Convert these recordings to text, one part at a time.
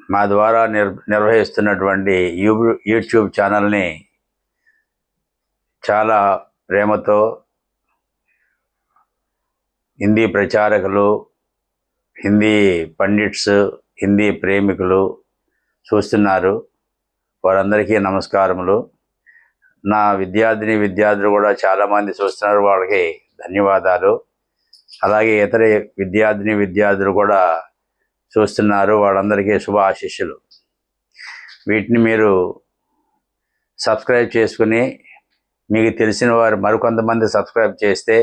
మా ద్వారా నిర్వహిస్తున్నటువంటి యూట్యూబ్ ఛానల్ని చాలా ప్రేమతో హిందీ ప్రచారకులు, హిందీ పండిట్స్, హిందీ ప్రేమికులు చూస్తున్నారు. వారందరికీ నమస్కారములు. నా విద్యార్థులు కూడా చాలామంది చూస్తున్నారు, వాళ్ళకి ధన్యవాదాలు. అలాగే ఇతర విద్యార్థులు కూడా చూస్తున్నారు, వాళ్ళందరికీ శుభ ఆశీస్సులు. వీటిని మీరు సబ్స్క్రైబ్ చేసుకుని మీకు తెలిసిన వారు మరికొంతమంది సబ్స్క్రైబ్ చేస్తే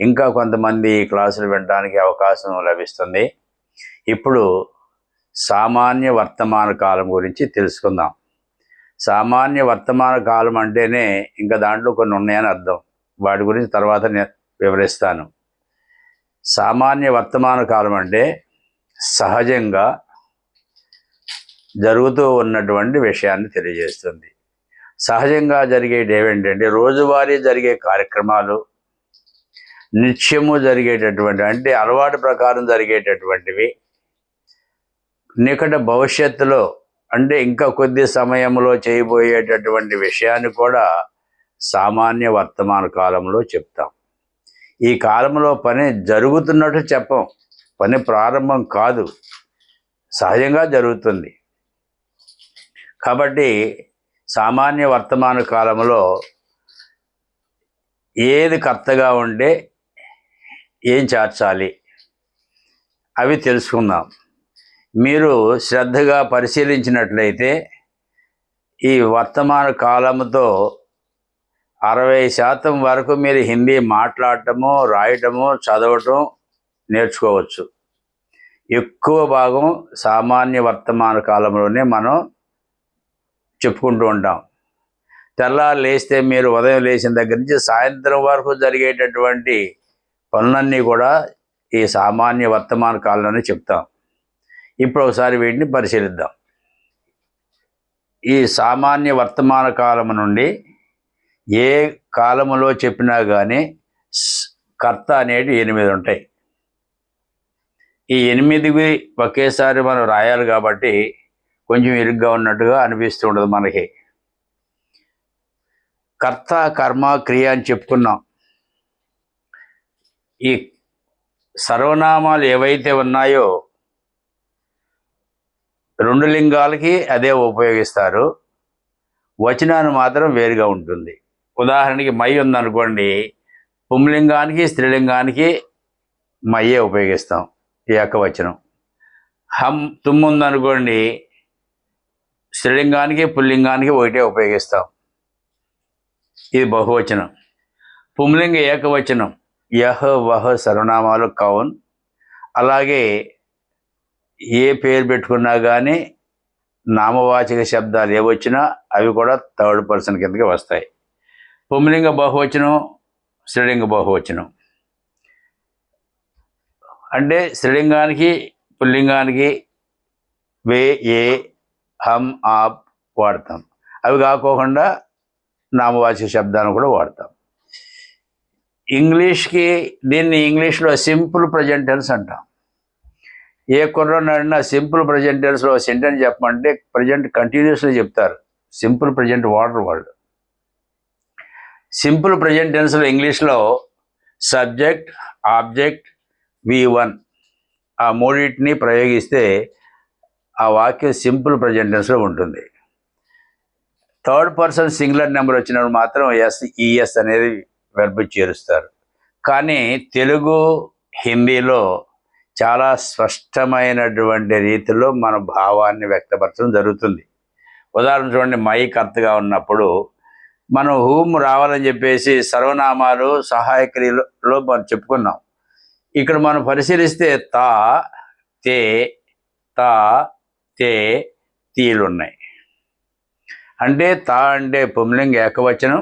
ఇంకా కొంతమంది క్లాసులు వినడానికి అవకాశం లభిస్తుంది. ఇప్పుడు సామాన్య వర్తమాన కాలం గురించి తెలుసుకుందాం. సామాన్య వర్తమాన కాలం అంటేనే ఇంకా దాంట్లో కొన్ని ఉన్నాయని అర్థం. వాటి గురించి తర్వాత నేను వివరిస్తాను. సామాన్య వర్తమాన కాలం అంటే సహజంగా జరుగుతూ ఉన్నటువంటి విషయాన్ని తెలియజేస్తుంది. సహజంగా జరిగేది ఏమిటంటే రోజువారీ జరిగే కార్యక్రమాలు, నిత్యము జరిగేటటువంటి అంటే అలవాటు ప్రకారం జరిగేటటువంటివి, నికట భవిష్యత్తులో అంటే ఇంకా కొద్ది సమయంలో చేయబోయేటటువంటి విషయాన్ని కూడా సామాన్య వర్తమాన కాలంలో చెప్తాం. ఈ కాలంలో పని జరుగుతున్నట్టు చెప్పం, పని ప్రారంభం కాదు, సహజంగా జరుగుతుంది. కాబట్టి సామాన్య వర్తమాన కాలంలో ఏది కర్తగా ఉంటే ఏం చేర్చాలి అవి తెలుసుకుందాం. మీరు శ్రద్ధగా పరిశీలించినట్లయితే ఈ వర్తమాన కాలంతో 60% వరకు మీరు హిందీ మాట్లాడటము, రాయటము, చదవటం నేర్చుకోవచ్చు. ఎక్కువ భాగం సామాన్య వర్తమాన కాలంలోనే మనం చెప్పుకుంటూ ఉంటాం. తెల్లారు లేస్తే మీరు ఉదయం లేచిన దగ్గర నుంచి సాయంత్రం వరకు జరిగేటటువంటి పనులన్నీ కూడా ఈ సామాన్య వర్తమాన కాలంలోనే చెప్తాం. ఇప్పుడు ఒకసారి వీటిని పరిశీలిద్దాం. ఈ సామాన్య వర్తమాన కాలం నుండి ఏ కాలములో చెప్పినా కానీ కర్త అనేవి 8 ఉంటాయి. ఈ 8 ఒకేసారి మనం రాయాలి కాబట్టి కొంచెం ఇరుగ్గా ఉన్నట్టుగా అనిపిస్తూ ఉండదు మనకి. కర్త, కర్మ, క్రియ అని చెప్పుకున్నాం. ఈ సర్వనామాలు ఏవైతే ఉన్నాయో 2 లింగాలకి అదే ఉపయోగిస్తారు, వచనాన్ని మాత్రం వేరుగా ఉంటుంది. ఉదాహరణకి మై ఉందనుకోండి, పుంలింగానికి స్త్రీలింగానికి మయ్యే ఉపయోగిస్తాం, ఏకవచనం. తుమ్ము ఉందనుకోండి, స్త్రీలింగానికి పుల్లింగానికి ఒకటే ఉపయోగిస్తాం, ఇది బహువచనం. పుంలింగ ఏకవచనం యహ్, వహ్ సర్వనామాలు కౌన్. అలాగే ఏ పేరు పెట్టుకున్నా కానీ నామవాచక శబ్దాలు ఏవొచ్చినా అవి కూడా థర్డ్ పర్సన్ కిందకి వస్తాయి. పుంలింగ బహువచనం, స్త్రీలింగ బహువచనం. అంటే స్త్రీలింగానికి పుల్లింగానికి వే, ఏ, హమ్, ఆప్ వాడతాం. అవి కాకోకుండా నామవాచక శబ్దాలను కూడా వాడతాం. దీన్ని ఇంగ్లీష్లో సింపుల్ ప్రజెంట్ టెన్స్ అంటాం. ఏ కుర్రను అడిగినా సింపుల్ ప్రజెంట్ టెన్స్లో సెంటెన్స్ చెప్పమంటే ప్రజెంట్ కంటిన్యూస్లో చెప్తారు, సింపుల్ ప్రజెంట్ వాడరు వాళ్ళు. సింపుల్ ప్రజెంట్ టెన్స్లో ఇంగ్లీష్లో సబ్జెక్ట్, ఆబ్జెక్ట్, V1 ఆ మూడింటిని ప్రయోగిస్తే ఆ వాక్యం సింపుల్ ప్రజెంట్ టెన్స్లో ఉంటుంది. థర్డ్ పర్సన్ సింగులర్ నెంబర్ వచ్చినప్పుడు మాత్రం ES అనేది వెర్బ్ చేరుస్తారు. కానీ తెలుగు, హిందీలో చాలా స్పష్టమైనటువంటి రీతిలో మన భావాన్ని వ్యక్తపరచడం జరుగుతుంది. ఉదాహరణ చూడండి, మై కర్తగా ఉన్నప్పుడు మనం హూమ్ రావాలని చెప్పేసి సర్వనామాలు, సహాయక్రియలో మనం చెప్పుకున్నాం. ఇక్కడ మనం పరిశీలిస్తే తా, తే, తా, తే, తీలు ఉన్నాయి. అంటే తా అంటే పుంలింగ ఏకవచనం,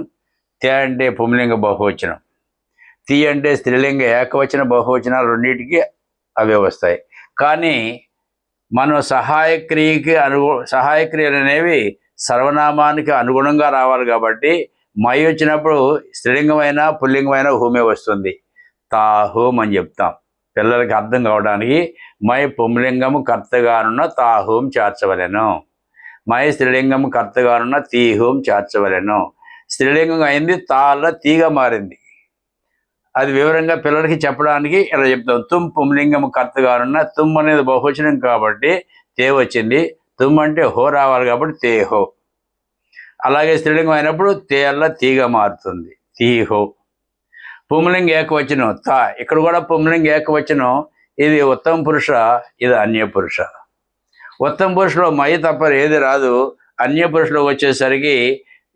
తే అంటే పుంలింగ బహువచనం, తీ అంటే స్త్రీలింగ ఏకవచన బహువచనాలు రెండింటికి అవే వస్తాయి. కానీ మనం సహాయక్రియలు అనేవి సర్వనామానికి అనుగుణంగా రావాలి కాబట్టి మై వచ్చినప్పుడు స్త్రీలింగమైన పుల్లింగమైన హూమే వస్తుంది. తా హూమ్ అని చెప్తాం. పిల్లలకి అర్థం కావడానికి మై పుంలింగము కర్తగానున్న తాహూం చేర్చవలెను, మై స్త్రీలింగము కర్తగానున్న తీహూం చేర్చవలెను. స్త్రీలింగం అయింది, తాళ్ళ తీగా మారింది. అది వివరంగా పిల్లలకి చెప్పడానికి ఇలా చెప్తాం. తుమ్ పుంలింగము కర్తగానున్న, తుమ్ అనేది బహువచనం కాబట్టి తే వచ్చింది, తుమ్ అంటే హో రావాలి కాబట్టి తేహో. అలాగే స్త్రీలింగం అయినప్పుడు తేళ్ళ తీగ మారుతుంది, తీహో. పుంలింగ ఏకవచనం తా, ఇక్కడ కూడా పుంలింగ ఏకవచనం. ఇది ఉత్తమ పురుష, ఇది అన్య పురుష. ఉత్తమ పురుషులో మై తప్ప ఏది రాదు. అన్య పురుషులో వచ్చేసరికి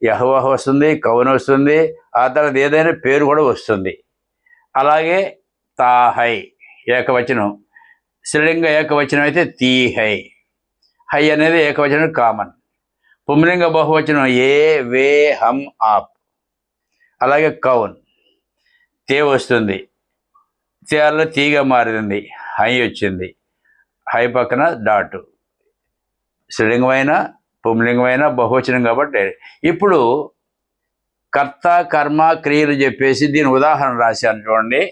యహోవా వస్తుంది, కౌన్ వస్తుంది, ఆ తర్వాత ఏదైనా పేరు కూడా వస్తుంది. అలాగే తాహై ఏకవచనం, స్త్రీలింగ ఏకవచనం అయితే తీహై. హై అనేది ఏకవచనం కామన్. పుంలింగ బహువచనం ఏ వే హం ఆప్. అలాగే కౌన్ తే వస్తుంది, తేలో తీగ మారింది, హై వచ్చింది, హై పక్కన డాటు. స్త్రీలింగమైన పుంలింగమైన బహువచనం కాబట్టి. ఇప్పుడు కర్త కర్మ క్రియలు చెప్పేసి దీని ఉదాహరణ రాశాను చూడండి.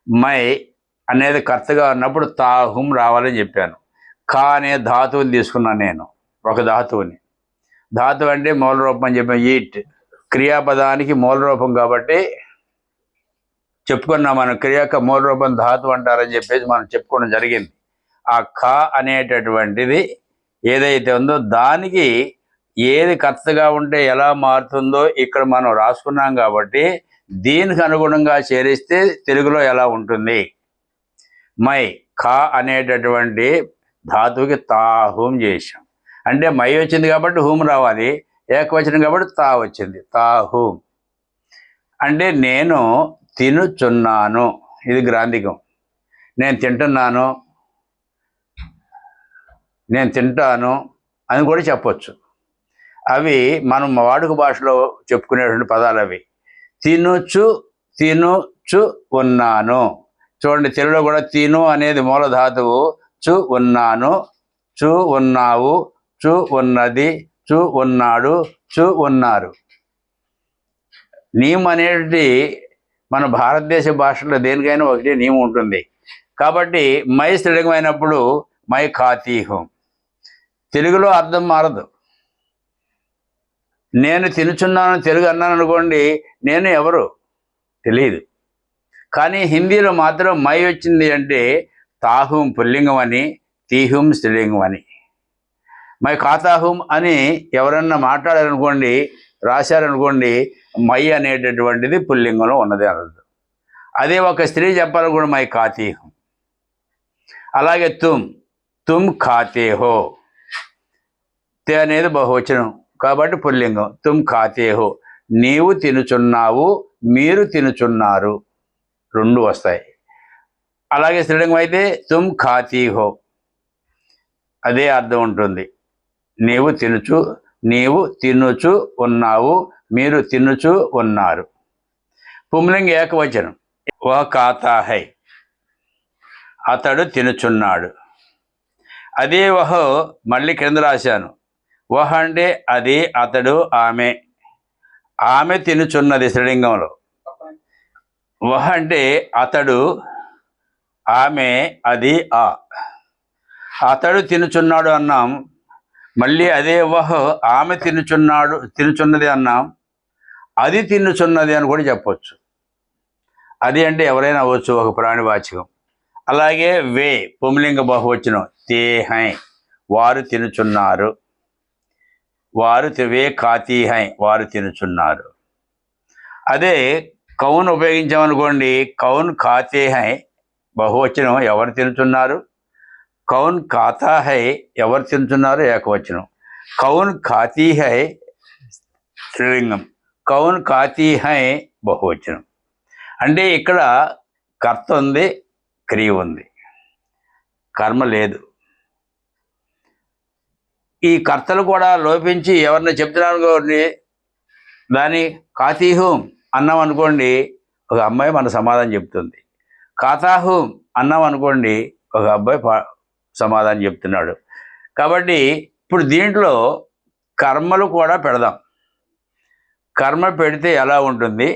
మై అనేది కర్తగా ఉన్నప్పుడు తాహుం రావాలని చెప్పాను. కా అనే ధాతువుని తీసుకున్నాను నేను, ఒక ధాతువుని. ధాతువు అంటే మూల రూపం అని చెప్పాను, ఈట్. క్రియాపదానికి మూల రూపం కాబట్టి చెప్పుకున్నాం మనం. క్రియాక మూల రూపం ధాతువు అంటారని చెప్పేసి మనం చెప్పుకోవడం జరిగింది. ఆ కా అనేటటువంటిది ఏదైతే ఉందో దానికి ఏది కర్తగా ఉంటే ఎలా మారుతుందో ఇక్కడ మనం రాసుకున్నాం కాబట్టి దీనికి అనుగుణంగా చేరిస్తే తెలుగులో ఎలా ఉంటుంది. మై ఖా అనేటటువంటి ధాతువుకి తాహూం చేసాం. అంటే మై వచ్చింది కాబట్టి హూం రావాలి, ఏకవచనం కాబట్టి తా వచ్చింది, తాహూం. అంటే నేను తినుచున్నాను, ఇది గ్రాంధికం. నేను తింటున్నాను, నేను తింటాను అని కూడా చెప్పొచ్చు. అవి మనం వాడుక భాషలో చెప్పుకునేటువంటి పదాలు అవి. తినుచు, తినుచు ఉన్నాను. చూడండి, తెలుగులో కూడా తిను అనేది మూల ధాతువు, చు ఉన్నాను, చు ఉన్నావు, చు ఉన్నది, చు ఉన్నాడు, చు ఉన్నారు. నియమం అనేది మన భారతదేశ భాషలో దేనికైనా ఒకటి నియమం ఉంటుంది. కాబట్టి మై స్త్రీలింగం అయినప్పుడు మై ఖాతీహం. తెలుగులో అర్థం మారదు. నేను తినుచున్నాను తెలుగు అన్నాను అనుకోండి, నేను ఎవరు తెలియదు. కానీ హిందీలో మాత్రం మై వచ్చింది అంటే తాహూం పుల్లింగం అని, తీహూం స్త్రీలింగం అని. మై ఖాతాహూం అని ఎవరన్నా మాట్లాడారనుకోండి, రాశారనుకోండి, మై అనేటటువంటిది పుల్లింగంలో ఉన్నది అనదు. అదే ఒక స్త్రీ చెప్పాలనుకోండి, మై ఖాతీహం. అలాగే తుమ్, తుమ్ ఖాతే హో. తే అనేది బహువచనం కాబట్టి పుల్లింగం, తుమ్ ఖాతే హో. నీవు తినుచున్నావు, మీరు తినుచున్నారు, రెండు వస్తాయి. అలాగే స్త్రీలింగం అయితే తుమ్ ఖాతీ హో, అదే అర్థం ఉంటుంది. నీవు తినుచు ఉన్నావు, మీరు తినుచు ఉన్నారు. పుంలింగ ఏకవచనం వహ ఖాతా హై, అతడు తినుచున్నాడు. అదే వహ మళ్ళీ కింద రాశాను. వహ అంటే అది, అతడు, ఆమె. ఆమె తినుచున్నది స్త్రీలింగంలో. వహ అంటే అతడు, ఆమె, అది, ఆ. అతడు తినుచున్నాడు అన్నాం, మళ్ళీ అదే వహ ఆమె తినుచున్నది అన్నాం, అది తినుచున్నది అని కూడా చెప్పొచ్చు. అది అంటే ఎవరైనా అవ్వచ్చు, ఒక ప్రాణివాచకం. అలాగే వే పుంలింగ బహువచనం తే హై, వారు తినుచున్నారు, వే ఖాతీ హై, వారు తినుచున్నారు. అదే కౌన్ ఉపయోగించామనుకోండి, కౌన్ ఖాతే హై బహువచనం, ఎవరు తినుచున్నారు. కౌన్ ఖాతా హై, ఎవరు తినుచున్నారు, ఏకవచనం. కౌన్ ఖాతీ హై స్త్రీలింగం, కౌన్ ఖాతీ హై బహువచనం. అంటే ఇక్కడ కర్త ఉంది, క్రియ ఉంది, కర్మ లేదు. ఈ కర్తలు కూడా లోపించి ఎవరిని చెప్తున్నాను దాని ఖాతీహూం అన్నాం అనుకోండి, ఒక అమ్మాయి మన సమాధానం చెప్తుంది. ఖాతాహూం అన్నాం అనుకోండి, ఒక అబ్బాయి సమాధానం చెప్తున్నాడు. కాబట్టి ఇప్పుడు దీంట్లో కర్మలు కూడా పెడదాం. కర్మ పెడితే ఎలా ఉంటుంది,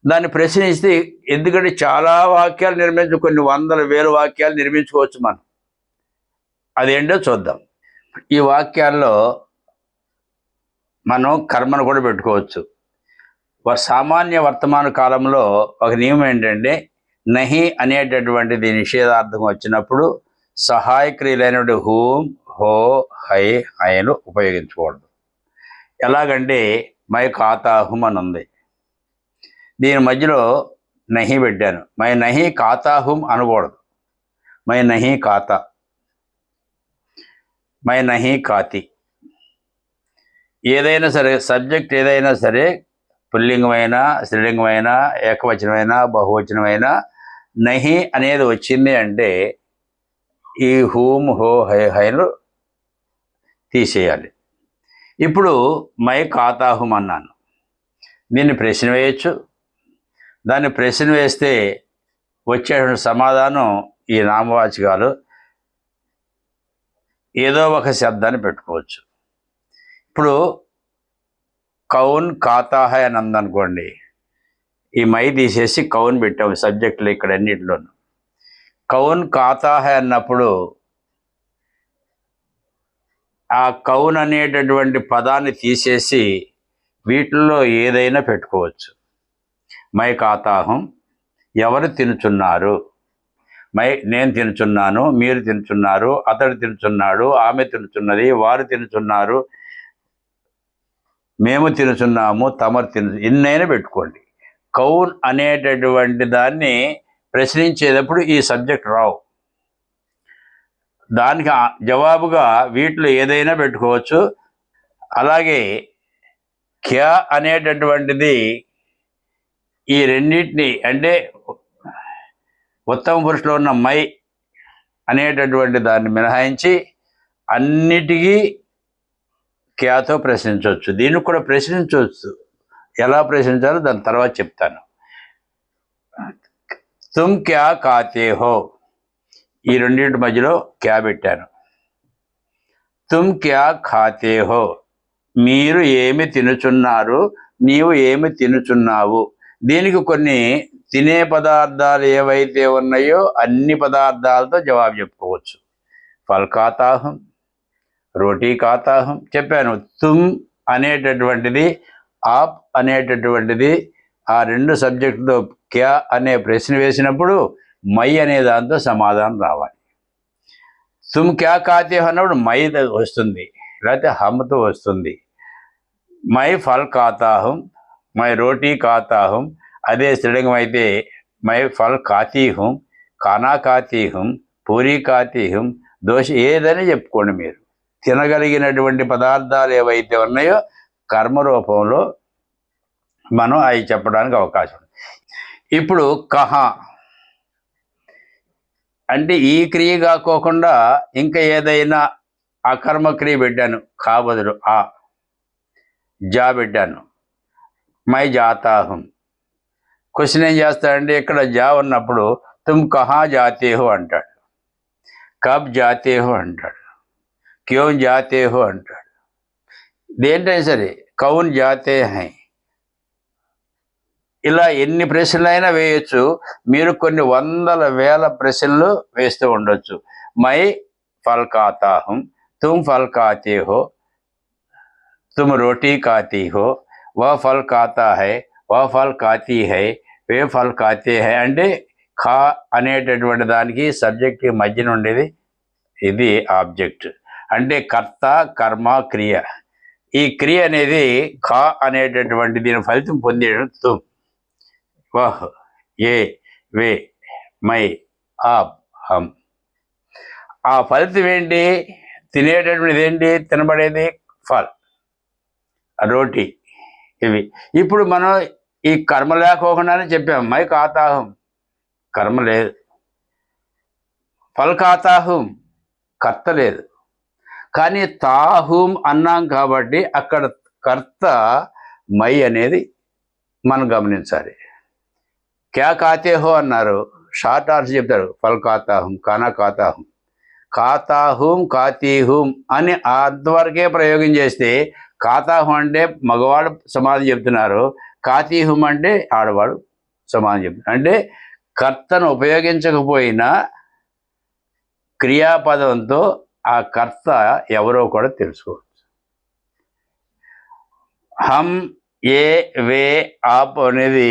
దాన్ని ప్రశ్నిస్తే, ఎందుకంటే చాలా వాక్యాలు కొన్ని వందల వేల వాక్యాలు నిర్మించుకోవచ్చు మనం. అదేంటో చూద్దాం. ఈ వాక్యాల్లో మనం కర్మను కూడా పెట్టుకోవచ్చు. సామాన్య వర్తమాన కాలంలో ఒక నియమం ఏంటంటే, నహి అనేటటువంటిది నిషేధార్థం వచ్చినప్పుడు సహాయక్రియలైనటువంటి హూం, హో, హై, హైను ఉపయోగించకూడదు. ఎలాగంటే మై ఖాతాహుం అని ఉంది, దీని మధ్యలో నహి పెట్టాను. మై నహి ఖాతాహుం అనకూడదు, మై నహి ఖాతా, మై నహి ఖాతి. ఏదైనా సరే సబ్జెక్ట్ ఏదైనా సరే, పుల్లింగమైనా స్త్రీలింగమైనా ఏకవచనమైనా బహువచనమైనా నహి అనేది వచ్చింది అంటే ఈ హూం, హో, హై, హైను తీసేయాలి. ఇప్పుడు మై ఖాతాహుం అన్నాను, దీన్ని ప్రశ్న వేయచ్చు. దాన్ని ప్రశ్న వేస్తే వచ్చేటువంటి సమాధానం ఈ నామవాచకాలు ఏదో ఒక శబ్దాన్ని పెట్టుకోవచ్చు. ఇప్పుడు కౌన్ ఖాతా హై అని అందనుకోండి, ఈ మై తీసేసి కౌన్ పెట్టాము సబ్జెక్టులు ఇక్కడ అన్నింటిలోనూ. కౌన్ ఖాతా హై అన్నప్పుడు ఆ కౌన్ అనేటటువంటి పదాన్ని తీసేసి వీటిల్లో ఏదైనా పెట్టుకోవచ్చు. మై ఖాతాహం, ఎవరు తినుచున్నారు, నేను తినుచున్నాను, మీరు తినుచున్నారు, అతడు తినుచున్నాడు, ఆమె తినుచున్నది, వారు తినుచున్నారు, మేము తినుచున్నాము, తమరు ఇన్నైనా పెట్టుకోండి. కౌన్ అనేటటువంటి దాన్ని ప్రశ్నించేటప్పుడు ఈ సబ్జెక్ట్ రావు. దానికి జవాబుగా వీటిలో ఏదైనా పెట్టుకోవచ్చు. అలాగే క్యా అనేటటువంటిది ఈ రెండింటిని, అంటే ఉత్తమ పురుషులో ఉన్న మై అనేటటువంటి దాన్ని మినహాయించి అన్నిటికీ క్యాతో ప్రశ్నించవచ్చు. దీన్ని కూడా ప్రశ్నించవచ్చు. ఎలా ప్రశ్నించాలో దాని తర్వాత చెప్తాను. తుమ్ క్యా ఖాతే హో, ఈ రెండింటి మధ్యలో క్యా పెట్టాను. తుమ్ క్యా ఖాతే హో, మీరు ఏమి తినుచున్నారు, నీవు ఏమి తినుచున్నావు. దీనికి కొన్ని తినే పదార్థాలు ఏవైతే ఉన్నాయో అన్ని పదార్థాలతో జవాబు చెప్పుకోవచ్చు. ఫల్ ఖాతాహం, రోటీ ఖాతాహం చెప్పాను. తుమ్ అనేటటువంటిది, ఆప్ అనేటటువంటిది, ఆ రెండు సబ్జెక్టుతో క్యా అనే ప్రశ్న వేసినప్పుడు మై అనే దాంతో సమాధానం రావాలి. తుమ్ క్యా ఖాతే హో అన్నప్పుడు మై వస్తుంది, లేకపోతే హమ్తో వస్తుంది. మై ఫల్ ఖాతాహం, మై రోటీ ఖాతాహం. అదే స్త్రీలింగం అయితే మై ఫల్ ఖాతీ హుం, ఖానా ఖాతీ హుం, పూరీ ఖాతీ హుం, దోశ, ఏదైనా చెప్పుకోండి. మీరు తినగలిగినటువంటి పదార్థాలు ఏవైతే ఉన్నాయో కర్మరూపంలో మనం అవి చెప్పడానికి అవకాశం ఉంది. ఇప్పుడు కహా అంటే ఈ క్రియ కాకోకుండా ఇంకా ఏదైనా అకర్మ క్రియ పెట్టాను, ఖా బదులు ఆ, జా పెట్టాను. మై జాతాహం. క్వశ్చన్ ఏం చేస్తాడంటే ఇక్కడ జా ఉన్నప్పుడు తుమ్ కహా జాతే హో అంటాడు, కబ్ జాతే హో అంటాడు, క్యోం జాతే హో అంటాడు. దేంటైనా సరే కౌన్ జాతే హై, ఇలా ఎన్ని ప్రశ్నలైనా వేయచ్చు. మీరు కొన్ని వందల వేల ప్రశ్నలు వేస్తూ ఉండొచ్చు. మై ఫల్ ఖాతా హుం, తుమ్ ఫల్ ఖాతే హో, తుమ్ రోటీ ఖాతీ హో, వह फल खाता है, वह फल खाती है, वे फल खाते हैं. అంటే ఖా అనేటటువంటి దానికి సబ్జెక్ట్ మధ్యన ఉండేది ఇది ఆబ్జెక్ట్. అంటే కర్త, కర్మ, క్రియ. ఈ క్రియ అనేది ఖా అనేటటువంటి దీని ఫలితం పొందేయడం తుమ్, వహ్, ఏ, వే, మై, ఆప్, హమ్. ఆ ఫలితం ఏంటి? తినేటటువంటిది ఏంటి? తినబడేది ఫల్, రోటీ, ఇవి. ఇప్పుడు మనం ఈ కర్మ లేకోకుండానే చెప్పాం మై ఖాతాహం, కర్మ లేదు. ఫల్ ఖాతాహుం, కర్త లేదు. కానీ తాహుం అన్నాం కాబట్టి అక్కడ కర్త మై అనేది మనం గమనించాలి. క్యా ఖాతే హో అన్నారు, షార్ట్ ఆన్సర్ చెప్తారు ఫల్ ఖాతాహుం, ఖానా ఖాతాహుం. ఖాతాహుం, ఖాతీహుం అని అంతవరకే ప్రయోగం చేస్తే ఖాతాహుం అంటే మగవాడు సమాధి చెప్తున్నారు, ఖాతీహుం అంటే ఆడవాడు సమానం చెప్తుంది. అంటే కర్తను ఉపయోగించకపోయినా క్రియాపదంతో ఆ కర్త ఎవరో కూడా తెలుసుకోవచ్చు. హమ్, ఏ, వే, ఆప్ అనేది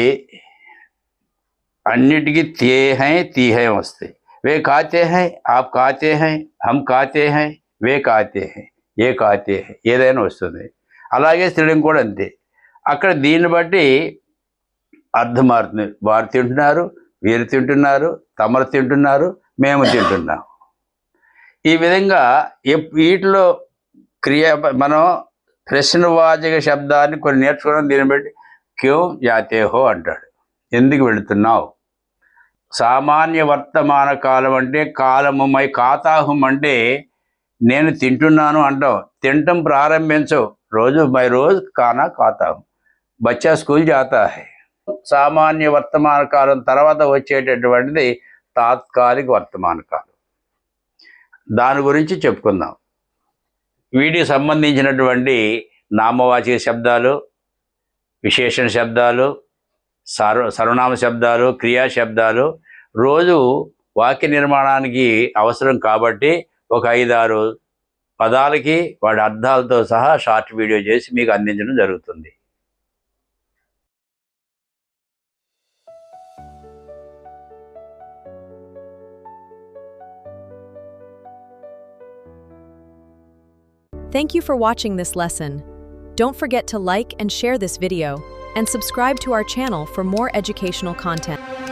అన్నిటికీ తే హై, తీ హై వస్తాయి. వే కాతే హై, ఆప్ కాతే హై, హమ్ కాతే హై, వే కాతే హై, ఏ కాతే హై, ఏదైనా వస్తుంది. అలాగే స్త్రీలింగం కూడా అంతే. అక్కడ దీన్ని బట్టి అర్థం మారుతుంది. వారు తింటున్నారు, వీరు తింటున్నారు, తమరు తింటున్నారు, మేము తింటున్నాం. ఈ విధంగా వీటిలో మనం ప్రశ్నవాచక శబ్దాన్ని కొన్ని నేర్చుకోవడం. దీన్ని బట్టి క్యూ జాతే హో అంటాడు, ఎందుకు వెళుతున్నావు. సామాన్య వర్తమాన కాలం అంటే కాలము. ఖాతాహుం అంటే నేను తింటున్నాను అంటాం. తినటం ప్రారంభించవు. రోజు మై రోజు ఖానా ఖాతాహుం, బచ్చా స్కూల్ జాతా హై. సామాన్య వర్తమాన కాలం తర్వాత వచ్చేటటువంటిది తాత్కాలిక వర్తమాన కాలం. దాని గురించి చెప్పుకుందాం. వీటికి సంబంధించినటువంటి నామవాచక శబ్దాలు, విశేషణ శబ్దాలు, సర్వనామ శబ్దాలు, క్రియా శబ్దాలు రోజు వాక్య నిర్మాణానికి అవసరం కాబట్టి ఒక 5-6 పదాలకి వాటి అర్థాలతో సహా షార్ట్ వీడియో చేసి మీకు అందించడం జరుగుతుంది. Thank you for watching this lesson. Don't forget to like and share this video, and subscribe to our channel for more educational content.